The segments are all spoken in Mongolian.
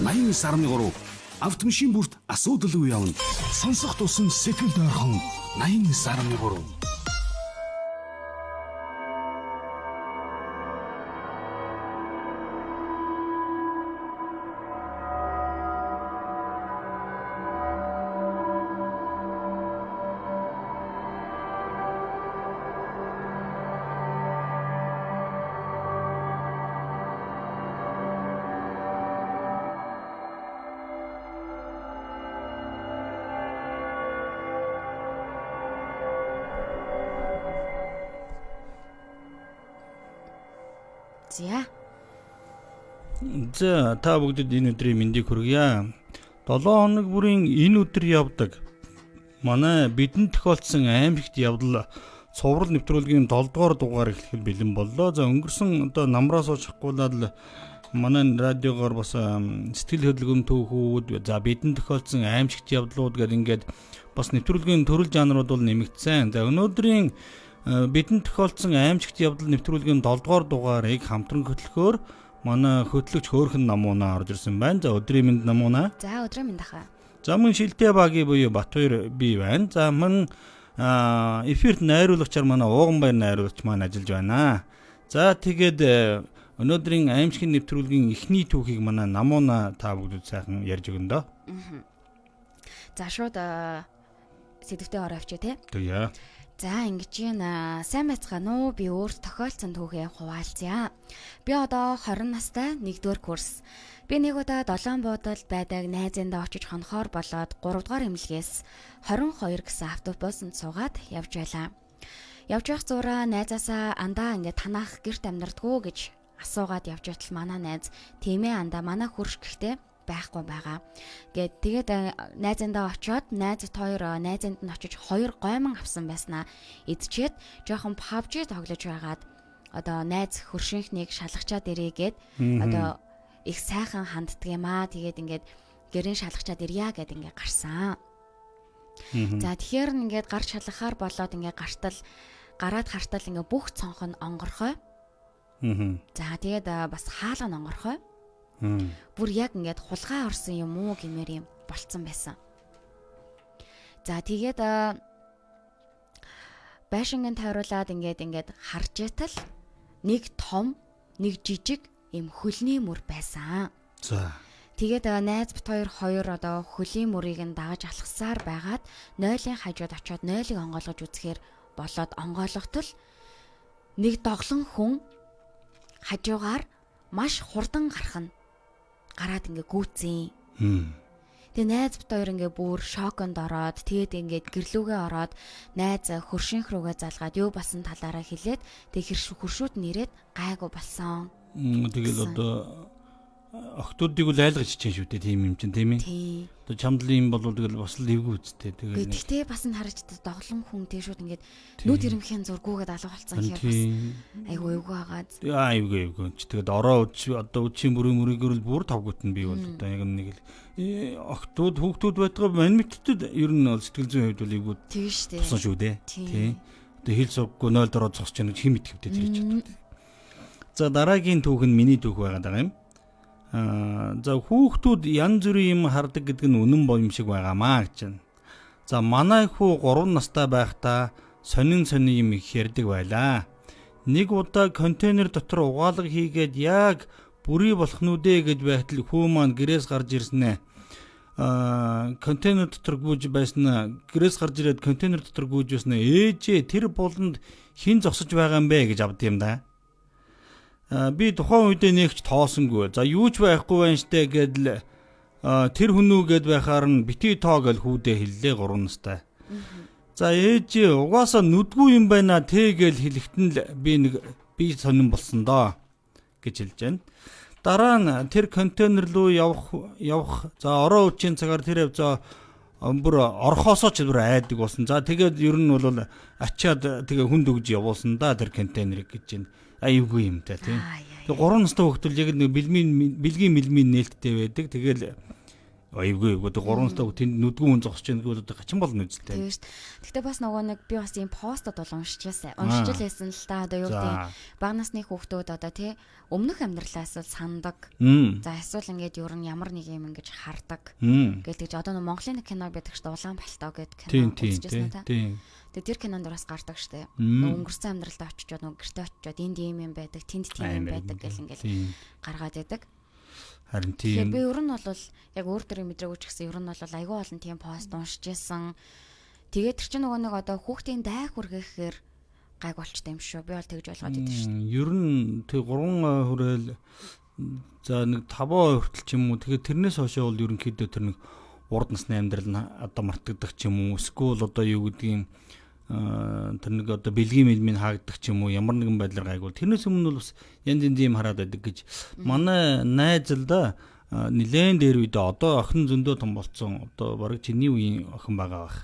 89.3 автомашин бүрт асуудал үе явна. Сонсох тусан сэтгэл дойрхон 89.3. За та бүгдэд энэ өдрийн мэндийг хүргье. 7 хоног бүрийн энэ өдөр явдаг манай бидэнд тохиолдсон аймагт явдал цуврал нэвтрүүлгийн 7 дугаар дугаар эхлэх бэлэн боллоо. За өнгөрсөн одоо намраас очихгүйдэл манай радиогоор бас сэтгэл хөдлөмж түүхүүд за бидэнд тохиолдсон аймагт явдлууд гэдэг ингээд бас нэвтрүүлгийн төрөл жанрууд бол нэмэгдсэн. За өнөөдрийн бидэнд тохиолдсон аймагт явдал нэвтрүүлгийн 7 дугаар дугаарыг хамтран хөтлөхөөр манай хөтлөгч хөөрхөн намуунаа орж ирсэн байна. За өдрийн мэнд намуунаа. За өдрийн мэнд ахаа. За мөн шилтэй багийн буюу Батбаяр би байна. За мөн эфирт найруулагчаар манай Ууганбаяр найруулагч маань ажиллаж байна. За тэгээд өнөөдрийн аимшигын нэвтрүүлгийн эхний түүхийг манай намуунаа та бүгд сайхан ярьж өгнө дөө. За шууд сэдвтэ ороо авчи те. Тэгье. За ингэж юм сайн байцгаана уу? Би өөрт тохиолдсон түүхээ хуваалцъя. Би одоо 20 настай 1-р курс. Би нэг удаа Долоон буудалд байдаг найзындаа очиж хонохоор болоод 3 дугаар эмнэлгээс 22 гэсэн автобусанд суугаад явж байлаа. Явж байх зураа найзаасаа андаа ингэ танах гэрт амьдрдгүү гэж асуугаад явж байтал манай найз тиймээ андаа манай хөрш гэхдээ байхгүй байгаа. Тэгээд найзандаа очиод найзад хоёр найзанд нь очиж 2 гоймон авсан байснаа идчихэд жоохон PUBG тоглож байгаад одоо найз хөршийнхнийг шалгачаад ирээгээд одоо их сайхан ханддаг юм аа. Тэгээд ингээд гэрэн шалгачаад ирья гэд ингээд гарсан. За тэгэхээр ингээд гар шалгахаар болоод ингээд гараад хартал ингээд бүх цонх нь онгорхой. За тэгээд бас хаалга нь онгорхой. Бүр яг ингээд хулгай орсон юм уу гэмээр юм болцсон байсан. За тэгээд байшингийн тайруулаад ингээд харж ятал нэг том, нэг жижиг юм хөлний мөр байсан. За. Тэгээд найз бит хоёр одоо хөлийн мөрийг нь дагаж алхасаар байгаад нойлын хажууд очиод нойлыг онгойлгож үзэхээр болоод онгойлготол нэг доглон хүн хажуугаар маш хурдан гарах нь гараад ингээ гүйцэн. Тэгээ найз бит хоёр ингээ бүр шоконд ороод тэгээд ингээд гэрлүүгээ ороод найз хөршинх рүүгээ залгаад юу болсон талаараа хэлээд тэг хөршүүд нэрээд гайгүй болсон. Тэгэл одоо охтуудыг л айлгаж чинь шүү дээ тийм юм чинь тийм ээ. Одоо чамдл юм бол тэгэл бас л эвгүй үстэй тэгэл. Гэхдээ бас нь харагч доглон хүн тэг шүүд ингээд нүд ирэмхийн зургуугээд алга болсон гэхээр бас айгүй эвгүй агаад. Эвгүй. Тэгээд ороо одоо үчийн мөрөөр л бүр тавгуутан би бол одоо яг нэг л охтууд хүүхдүүд байтгаа манмиттэд ер нь бол сэтгэл зүйн хувьд бол эвгүй. Тийм шүү дээ. Тусан шүү дээ. Тийм. Одоо хэл сувгүй 0 дороо зогсож яах гэж хим итгэвтэй тэрэж чаддаг. За дараагийн түүх нь миний түүх байгаа юм. За хүүхдүүд янз бүрийн юм хардаг гэдэг нь үнэн юм шиг байгаамаа гэж байна. За манай хүү 3 настай байхдаа сонин юм их ярьдаг байлаа. Нэг удаа контейнер дотор угаалга хийгээд яг бүрий болох нүдэ гэж байтал хүү маань гэрээс гарч ирсэнэ. Контейнер дотор гүйж байснаа гэрээс гарч ирээд контейнер дотор гүйж байснаа ээжээ тэр буланд хин зогсож байгаа юм бэ гэж авд юм да. Би тухайн үедээ нэгч тоосонгүй. За юу ч байхгүй байна штэ гэдэл тэр хүнүү гэд байхаар нь бити тоо гэж хүүдээ хэллээ 3 настай. За ээж угаасаа нүдгүй юм байна тэ гэж хэлэхтэн л би сонирн болсон доо гэж хэлж байна. Дараа нь тэр контейнер руу явах за ороо үчийн цагаар тэр явзаа бүр орхосоо ч бүр айдаг болсон. За тэгээд ер нь бол ачаад тэгээ хүнд өгж явуулсан да тэр контейнерыг гэж байна. Аюугүй юм та тийм. Тэгээ 3 настай хүүхдүүд яг нэг бэлгийн нээлттэй байдаг. Тэгэл Айгүй одоо 3 настай тэнд нүдгүү хүн зогсож байгаа гэдэг одоо гачин болно үстэй. Тийм шүү дээ. Гэхдээ бас нөгөө нэг би бас ийм постод бол уншижсэн лээсэн л та одоо юу гэдэг бага насны хүүхдүүд одоо тий өмнөх амьдралаас л сандаг. За эсвэл ингээд ер нь ямар нэг юм ингэж хардаг. Гэдэг чи одоо нөгөө Монголын кино байдаг шүү дээ Улаан Балтаа гэдэг кино үзчихсэн та. Тэгээ тэр кинонд бас гардаг шүү дээ. Нөгөө өнгөрсөн амьдралд очичоод нөгөө гэрте очичоод энд ийм юм байдаг, тэнд тийм юм байдаг гэл ингээл гаргаад байдаг. Харин тийм. Би ер нь бол яг өөр төрлийн мэдрээгүй ч гэсэн ер нь бол айгүй олон тийм пост уншижсэн. Тэгээд тэр чинь нөгөө нэг одоо хүүхдийн дай хүргэхээр гайг болчтой юм шүү. Би бол тэгж ойлгоод идэв шүү. Ер нь тэг 3 хүрээл за нэг 5 хүртэл ч юм уу. Тэгэхээр тэрнээс хойшоо бол ерөнхийдөө тэр нэг урд насны амьдрал нь одоо мартагдах ч юм уу. Эсвэл одоо юу гэдгийг тэр нэг одоо бэлгийн мэлмийн хаагдах ч юм уу ямар нэгэн байдлаар гайгүй. Тэрнээс өмнө бол бас янз янз юм хараад байдаг гэж. Манай найз л да нилээн дээр үед одоо охин зөндөө том болцсон. Одоо бараг чиний үеийн охин байгаа бах.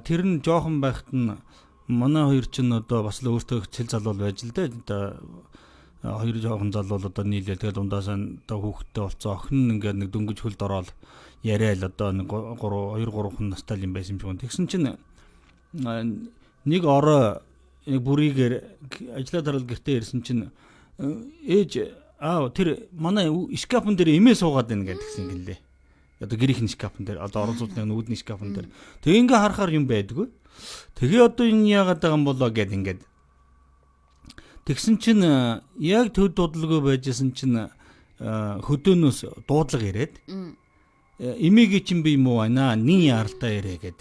Тэр нь жоохон байхад нь манай хоёр ч нь одоо бас л өөртөө цэл залуул байж л да. Хоёр жоохон залуул одоо нийлээ. Тэгээд ундаасаа одоо хүүхдтэй болцсон. Охин ингээд нэг дөнгөж хөлд ороод яриа л одоо нэг 2 3 настай юм байсан юм шиг. Тэгсэн чинь нэг орой бүрийгээр ажлаа дараал гэртээ ирсэн чинь ээж тэр манай шкафн дээр эмээ суугаад байна гэдгсэн гэлээ. Одоо гэрийнх шкафн дээр одоо орон сууцны үүдний шкафн дээр. Тэг ингээ харахаар юм байдгүй. Тэгээ одоо энэ яагаад байгаа юм болоо гэд ингээд. Тэгсэн чинь яг төд дуудлаггүй байжсэн чинь хөдөөнөөс дуудлага ирээд эмээгийн чинь би юм уу байна нин яралтай ирээ гэд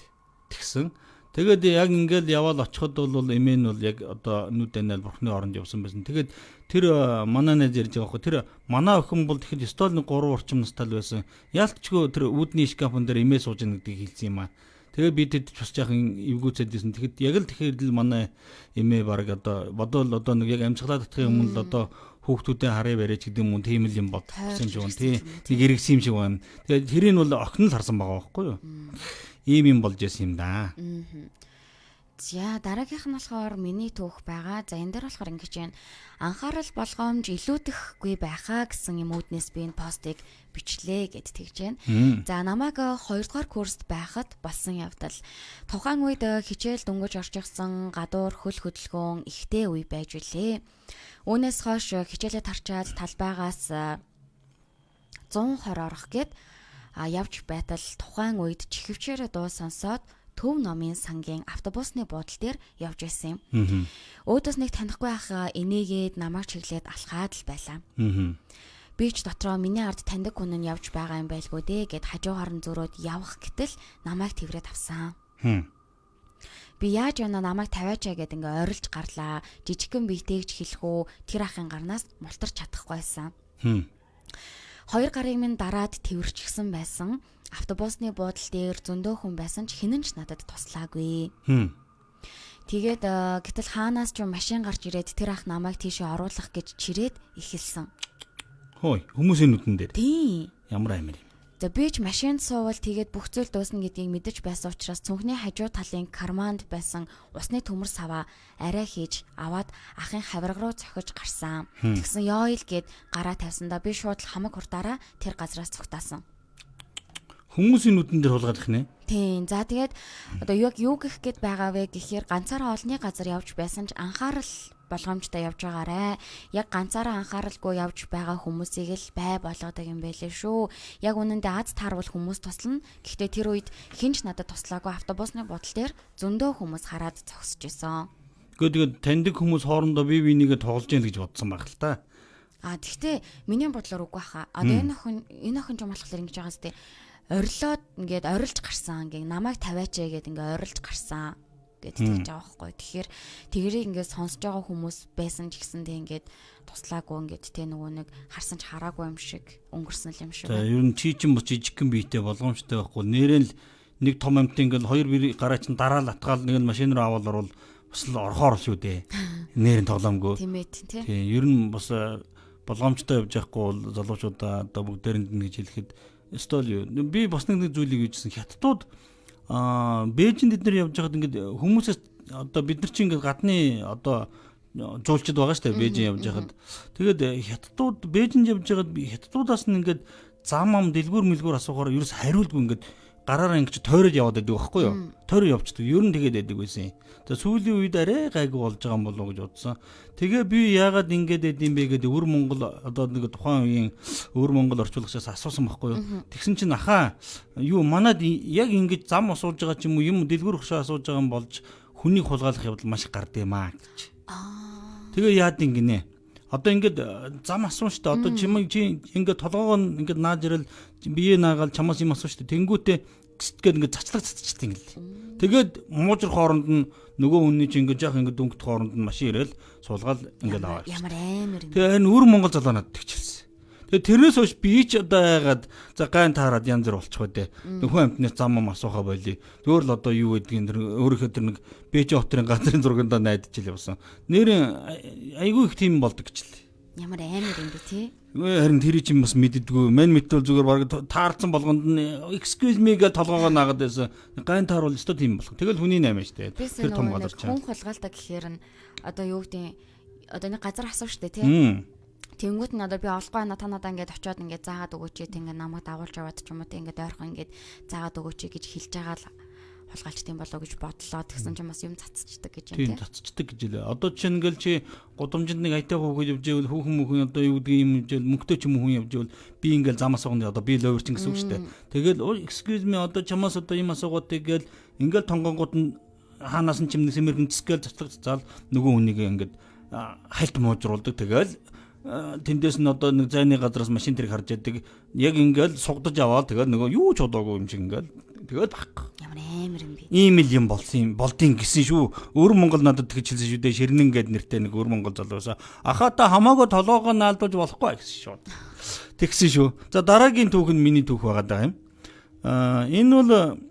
тэгсэн. Тэгээд яг ингээл яваал очиход бол эмээ нь бол яг одоо нүд анаа бурхны оронд явсан байсан. Тэгээд тэр манай найз ярьж байгаа хөө тэр манай охин бол тэгэхэд стол нэг 3 орчим настай л байсан. Яалтчгүй тэр үүдний шкафн дээр эмээ сууж байгаа гэдгийг хэлсэн юм аа. Тэгээд би тэд бас жаахан эвгүүцэдсэн. Тэгэхэд яг л тэгэхээр л манай эмээ баг одоо бодвол одоо нэг яг амжиглаа татхын өмнө л одоо хүүхдүүдээ харъя барьж гэдэг юм уу тийм л юм бодсон юм шиг тий. Нэг эргэсэн юм шиг байна. Тэгээд тэрийг бол охин л харсан байгаа байхгүй юу? Ийм юм болж исэн юм да. За дараагийнх нь болохоор миний түүх байгаа. За энэ дээр болохоор ингэж байна. Анхаарал болгоомж илүүдэхгүй байхаа гэсэн юм үүднээс би энэ постыг бичлээ гэд тэгж байна. За намайг 2 дугаар курст байхад болсон явдал. Тухайн үед хичээл дөнгөж орж ирсэн гадуур хөл хөдөлгөөн ихтэй үе байж үлээ. Үүнээс хойш хичээлээ тарчаад талбайгаас 120 орох гээд явж байтал тухайн үед чихвчээрээ дуу сонсоод Төв номын сангийн автобусны буудлын дээр явж байсан юм. Өөдөөс нэг танихгүй ах энийгээд намайг чиглээд алхаад л байлаа. Би ч дотроо миний ард таньдаг хүн нь явж байгаа юм байлгүй дээ гэд хажуугаар нь зөрөөд явах гэтэл намайг тэрвэрэд авсан. Би яаж яна намайг тавиачаа гэд ингээ ойрлж гарлаа. Жижигхэн биетэйгч хэлэх үү тэр ахын гарнаас мултарч чадахгүйсэн. 2 гарыг минь дараад тэрвэрчихсэн байсан. Автобусны буудлын дээр зөндөө хүн байсан ч хинэн ч надад туслаагүй. Тэгээд гэтэл хаанаас ч машин гарч ирээд тэр ах намайг тийшээ оруулах гэж чирээд эхэлсэн. Хөөе, хүмүүсийн нүдэн дээр. Тийм. Ямар амир юм. За би ч машинд суувал тэгээд бүх зүйл дуусна гэдгийг мэдэж байсан учраас цүнхний хажуу талын карманд байсан усны төмөр саваа арай хийж аваад ахын хавирга руу цохиж гарсан. Тэгсэн ёо ил гэд гараа тавьсандаа би шууд хамаг хурдаараа тэр газраас цогтаасан. Хүмүүсийн нүдэн дээр хулгайлах нэ. Тийм. За тэгээд одоо юу гэх гээд байгаа вэ гэхээр ганцаараа олонний газар явж байсан ч анхаарал болгоомжтой явж байгаарэ. Яг ганцаараа анхааралгүй явж байгаа хүмүүсийг л бай болгодог юм байлээ шүү. Яг үнэндээ аз таарвал хүмүүс туслана. Гэхдээ тэр үед хинч надад туслаагүй автобусны буудлын дээр зөндөө хүмүүс хараад зогсож исэн. Тэгээд таньдаг хүмүүс хоорондоо бие бинийгээ тоглож яах гэж бодсон байх л та. Тэгтээ миний бодлоор үгүй хаа. Одоо энэ охин ч юм болохоор ингэж байгаа сте. Орилоод ингээд орилж гарсан ингээ намайг тавиачаа гэд ингээ орилж гарсан гэдэг байгаа байхгүй. Тэгэхээр тэгэрийг ингээд сонсож байгаа хүмүүс байсан ч гэсэндээ ингээд туслаагүй ингээд тэ нөгөө нэг харсан ч хараагүй юм шиг өнгөрсөн юм шиг. За ер нь чи чинь жижигхэн биетэй болгоомжтой байхгүй. Нэрэл нэг том амтын ингээд 2 бие гараа чинь дараал атгаал нэг нь машин руу аваад орвол бас л орхоор шүү дээ. Нэрэн тоглоомгүй. Тийм ээ тийм. Ер нь бас болгоомжтой явж байхгүй залуучуудаа одоо бүгдээрэнд нь гэж хэлэхэд стол юу. Би бас нэг зүйлийг хийжсэн. Хятадууд Бээжинд бид нар явж байхад ингээд хүмүүсээс одоо бид нар чинь ингээд гадны одоо жуулчд байгаа шүү дээ Бээжин явж байхад. Тэгээд хятадууд Бээжинд явж байхад хятадуудаас нь ингээд зам ам дэлгүүр мэлгүүр асуухаар ерөөс хариулгүй ингээд гараараа ингэж тойроод яваад байдаг байхгүй юу? Тойроо явчихдаг. Ер нь тэгээд байдаг байсан юм. За сүүлийн үед арай гайгүй болж байгаа юм болов уу гэж бодсон. Тэгээ би яагаад ингэж эдэм бэ гэдэг өвөр Монгол одоо нэг тухайн үеийн өвөр Монгол орчуулагчаас асуусан байхгүй юу? Тэгсэн чинь ахаа юу манад яг ингэж зам асууж байгаа ч юм дэлгүүр хөшөө асууж байгаа юм болж хүнийг хулгайлах явдал маш их гардаг юм аа гэж. Тэгээ яад ингэнэ. Одоо ингээд зам асуун штэ. Одоо чи ингээд толгоогоо ингээд нааж ирэл бие наагаал чамаас юм асуун штэ. Тэнгүүтээ гэсгээд ингээд цацлаг цацчихдаг юм л. Тэгээд муужрах хооронд нь нөгөө хүний чи ингээд яах ингээд дөнгөт хооронд нь машин ирээл суулгаал ингээд аваа. Ямар амар юм. Тэгээ энэ өр Монгол залуу надад тэгчихсэн. Тэгээ тэрнээс хойш би ч одоо яагаад за гайн таарад янз бүр болчих вэ. Нөхөн амтнаас зам асуухаа болий. Зүгээр л одоо юу гэдгийг тэр өөрийнхөө тэр нэг Бээжин хотын газрын зургандаа найдаж ил явсан. Нэрэн айгүй их тийм болдог гэжлээ. Ямар амар юм бэ тий? Харин тэр чинь бас мэддэггүй. Мэн мэдвэл зүгээр баг таарсан болгонд нь excuse me гэж толгоогоо наагаад байсан. Гайн таар бол өстой тийм болох. Тэгэл хүний наймаа штэ. Тэр том газар чинь. Хүн хулгаалта гэхээр нь одоо юу гэдэг одоо нэг газар асуув штэ тий? Тэнгүүт нь одоо би олохгүй та надаа ингээд очиод ингээд заагаад өгөөч тий ингээд намайг дагуулж яваад ч юм уу тий ингээд ойрхон ингээд заагаад өгөөч гэж хэлж байгаа л хулгайлчтай болоо гэж бодлоо. Тэгсэн чинь бас юм цацчихдаг гэж юм тий. Тийм цацчихдаг гэж лээ. Одоо чинь ингээл чи гудамжинд нэг айтаа хөөгөж явж ивэл хүүхэн одоо юу гэдэг юм жил мөнгөтэй ч юм хүн явж ивэл би ингээл зам асууганд одоо би ловер чинь гэсэн үг шүү дээ. Тэгэл excuse me одоо чамаас одоо юм асуугаад тэгэл ингээл тонгонгууд нь хаанаас нь чимнэ сэмэрхэн цэсгээл цацлаг нөгөө хүнийг ингээд хальт муужруулдаг. Тэгэл тэндээс нь одоо нэг зайны газраас машин тэрэг харж яадаг. Яг ингээл сугдаж аваад тэгэл нөгөө юу ч удаагүй юм шиг ингээл тэгээд баг. Ямар амар юм бэ? Ийм л юм болдгийн гэсэн шүү. Өр Монгол надад тэгж хэлсэн шүү дээ. Ширнэн гээд нэртэй нэг өр Монгол залуусаа ахаа та хамаагүй толгоогоо наалдуулж болохгүй гэсэн шүү. Тэгсэн шүү. За дараагийн түүх нь миний түүх байгаа юм. Энэ бол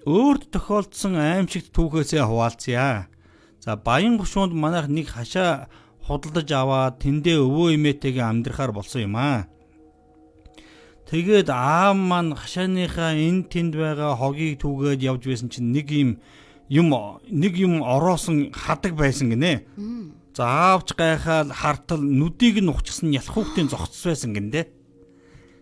өөрт тохиолдсон аимшигт түүхээсээ хуваалцъя. За Баян гушуунд манайх нэг хашаа худалдаж аваад тэндээ өвөө эмээтэйгээ амьдрахаар болсон юм аа. Тэгээд аав маань хашааныхаа энэ тэнд байгаа хогийг түгээд явж байсан чинь нэг юм ороосон хадаг байсан гинэ. За аавч гайхаад хартал нүдийг нь ухчихсан ялах хүүхдийн зогцс байсан гиндэ.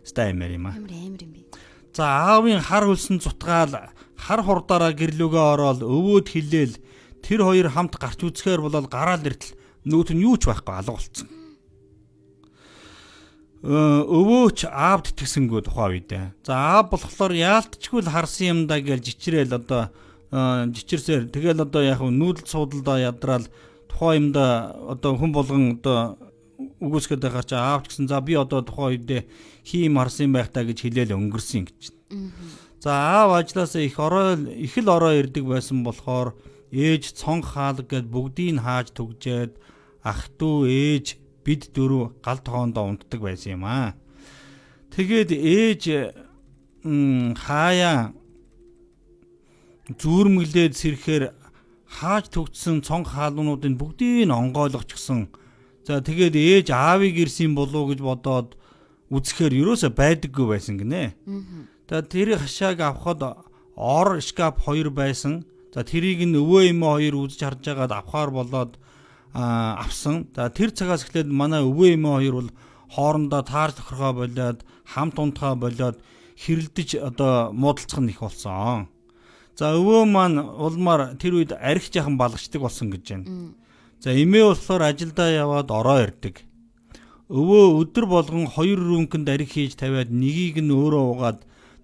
Стаймер юм аа. Амар юм бэ. За аавын хар хөлсөн зутгаал хар хурдаараа гэрлүүгээ ороод өвөөд хилээл тэр хоёр хамт гарч үзэхээр болол гараал иртэл нүүт нь юу ч байхгүй алга болцсон. Өвөөч аавд итгэсэнгүй тухай үедээ. За аав болохоор яалтчгүй л харсан юм да гэж жичрээл одоо жичирсээр тэгэл одоо яг нүүдэл суудалдаа ядраал тухайн юмда одоо хүн болгон одоо үгүйсгээд байгаа чи аавч гэсэн за би одоо тухайн үедээ хийм харсан байх та гэж хэлээл өнгөрсөн гэж. За аав ажилласаа их л ороо ирдэг байсан болохоор ээж цонх хаалга гэд бүгдийг хааж түгжээд ах トゥ ээж бид дөрөв гал тохоондоо унтдаг байсан юм аа. Тэгээд ээж хаяа зүүрмгэлээд сэрхээр хааж төгссөн цонх хаалгнуудын бүгдийг онгойлгочихсон. За тэгээд ээж аавыг ирсэн болов гэж бодоод үзэхээр юусоо байдаггүй байсан гинэ. За тэр хашааг авахд ор шкаф 2 байсан. За тэрийг нь өвөө эмээ 2 үзэж харж байгаад авахаар болоод авсан. За тэр цагаас эхлээд манай өвөө эмээ 2 бол хоорондоо таар тохиргоо болоод хамт унтхаа болоод хэрэлдэж одоо муудалцах нь их болсон. За өвөө маань улмаар тэр үед арх жахан балгачдаг болсон гэж байна. За эмээ болохоор ажилдаа яваад ороо ирдэг. Өвөө өдөр болгон 2 рүүмкэнд арх хийж тавиад нэгийг нь өөрөө угаад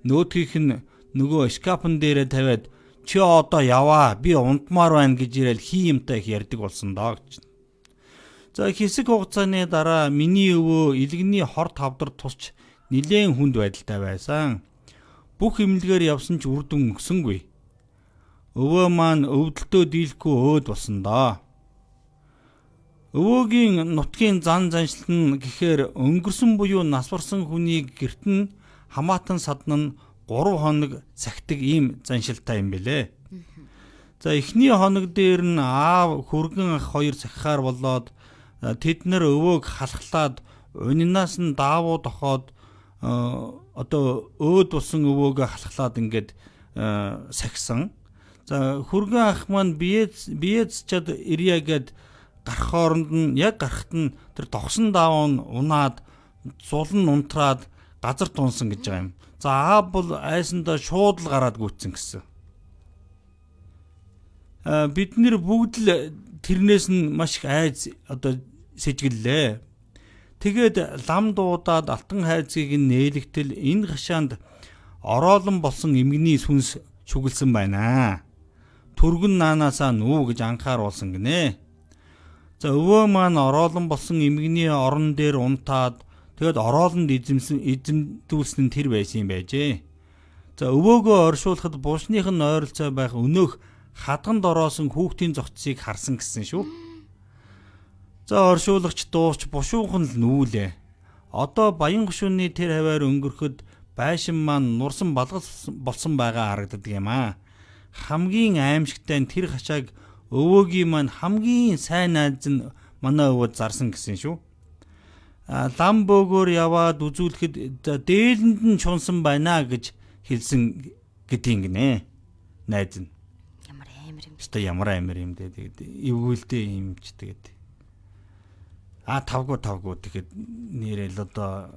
нөөдгийнх нь нөгөө шкафн дээрээ тавиад чи одоо яваа би унтмаар байна гэж ирээл хий юмтай их ярьдаг болсон доо гэж. За хэсэг хугацааны дараа миний өвөө илгэний хор тавдар тусч нилээн хүнд байдалтай байсан. Бүх эмнэлгээр явсан ч үр дүн өгсөнгүй. Өвөө маань өвдөлтөө дийлэхгүй өөд болсон доо. Өвөөгийн нутгийн зан заншил нь гэхээр өнгөрсөн буюу нас барсан хүнийг гэрт нь хамаатан садна нь 3 хоног цагтаг ийм заншилтай юм бэлээ. За эхний хоног дээр нь аав хөргөн ах 2 сахихаар болоод тэд нар өвөөг халахлаад унинаас нь даавуу дохоод одоо өөд болсон өвөөгөө халахлаад ингээд сахисан. За хөргөн ах маань биеэцчад ирья гэд гарах хооронд нь яг гарахт нь тэр тогсон даав нь унаад зул нь унтраад газар тунсан гэж байгаа юм. За аав бол айсандаа шууд л гараад гүйцсэн гэсэн. Бид нэр бүгд л тэрнээс нь маш их айз одоо сэжгэллээ. Тэгээд лам дуудаад алтан хайрцгийг нээлэгтэл энэ хашаанд ороолон болсон эмгний сүнс шүглсэн байна. Түргэн наанаасаа нүү гэж анхааруулсан гинэ. За өвөө маань ороолон болсон эмгний орон дээр унтаад тэгээд ороолонд эзэмдүүлсэн нь тэр байсан юм байжээ. За өвөөгөө оршуулахад буушных нь ойролцоо байх өнөөх хадганд ороосон хүүхдийн зогцсыг харсан гэсэн шүү. За оршуулагч дуурч бушуухан л нүүлээ. Одоо баян гушууны тэр хаваар өнгөрөхөд байшин маань нурсан балгас болсон байгаа харагддаг юм аа. Хамгийн аимшигтай нь тэр хашааг өвөөгийн маань хамгийн сайн найз нь манай өвөд зарсан гэсэн шүү. Лам бөөгөөр яваад үзүүлэхэд дээлэнд нь чунсан байна гэж хэлсэн гэдгийг гинэ. Найз нь. Ямар амар юм. Өстө ямар амар юм дээ. Тэгээд эвгүүлдэ юм ч тэгээд. Тавгүй тэгэхэд нэрэл одоо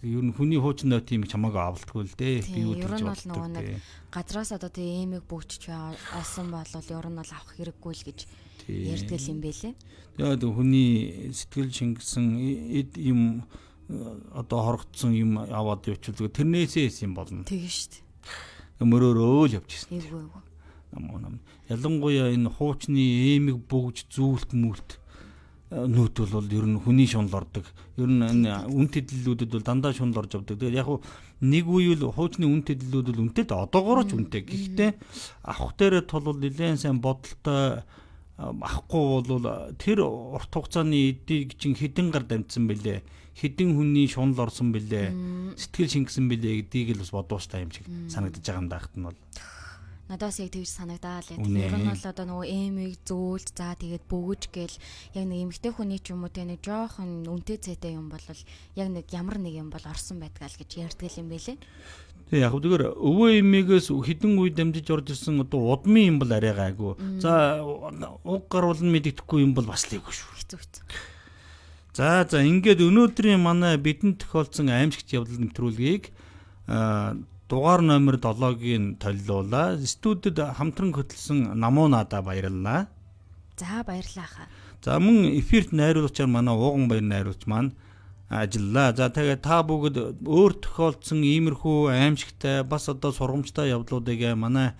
ер нь хүний хуучин ноот юм чамаагүй авалтгүй л дээ. Би юу гэж боддог. Нэг газраас одоо тэгээ эмийг бөөчж асан болвол ер нь бол авах хэрэггүй л гэж ярьдаг юм байлээ. Тэгээд хүний сэтгэл шингэсэн юм одоо хорогдсон юм аваад явчихвал тэрнээсээ юм болно. Тэгээ шүү дээ. Мөрөөрөө л явчихсан. Эвгүй. Ялангуяа энэ хуучны эмийг бөгж зүүлт мүлт нөт бол ер нь хүний шунал ордог. Ер нь энэ үн тэдлэлүүдэд бол дандаа шунал орж авдаг. Тэгээд яг нэг үеүл хуучны үн тэдлэлүүд бол үнэтэй одоогоор ч үнэтэй. Гэхдээ авах дээрээ тул нэлээд сайн бодолтой авахгүй бол тэр урт хугацааны эдийг чинь хідэн гар дамжсан бэлээ. Хідэн хүний шунал орсон бэлээ. Сэтгэл шингэсэн бэлээ гэдгийг л бас бодуустай юм шиг санагдаж байгаа юм даахт нь бол. Надаас яг тэгж санагдаа л яг. Ер нь бол одоо нөгөө эмийг зөөлж за тэгээд бөгөж гээл яг нэг эмэгтэй хүний ч юм уу те нэг жоохон үнэтэй цэтэй юм бол яг нэг ямар нэг юм бол орсон байдгаа л гэж ярьдаг юм байлээ. Тэг яг зүгээр өвөө эмээгээс хідэн үе дамжиж орж ирсэн одоо удмын юм бол арай гайгүй. За уг гарвал мэддэхгүй юм бол бас л ийггүй шүү. Хэцүү. За ингээд өнөөдрийн манай бидэнд тохиолдсон аимшигт явдал нэвтрүүлгийг дугаар номер 7-гийн толилуулаа. Студид хамтран хөтлсөн намуу надаа баярлалаа. За баярлалаа хаа. За мөн эфирт найруулагчаар манай ууган баяр найруулагч маань ажиллаа. За тэгээд та бүгд өөр тохиолдсон иймэрхүү аимшигтай бас одоо сургамжтай явдлуудыг манай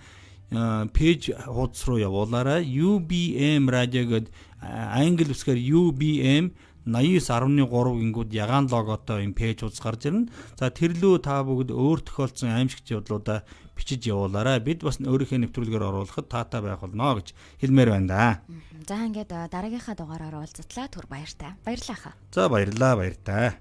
пэйж хуудас руу явуулаарай. UBM радио гэд англи үсгээр UBM 89.3 гингүүд ягаан логотой юм пэйж хуудас гарч ирнэ. За тэрлүү та бүгд өөр тохиолдсон аимшигт явдлуудаа бичиж явуулаарай. Бид бас өөрийнхөө нэвтрүүлгээр оруулахад таатай байх болно гэж хэлмээр байна да. За ингээд дараагийнхаа дугаараар уулзтлаа түр баяртай. Баярлалаа хаа. За баярлалаа баяртай.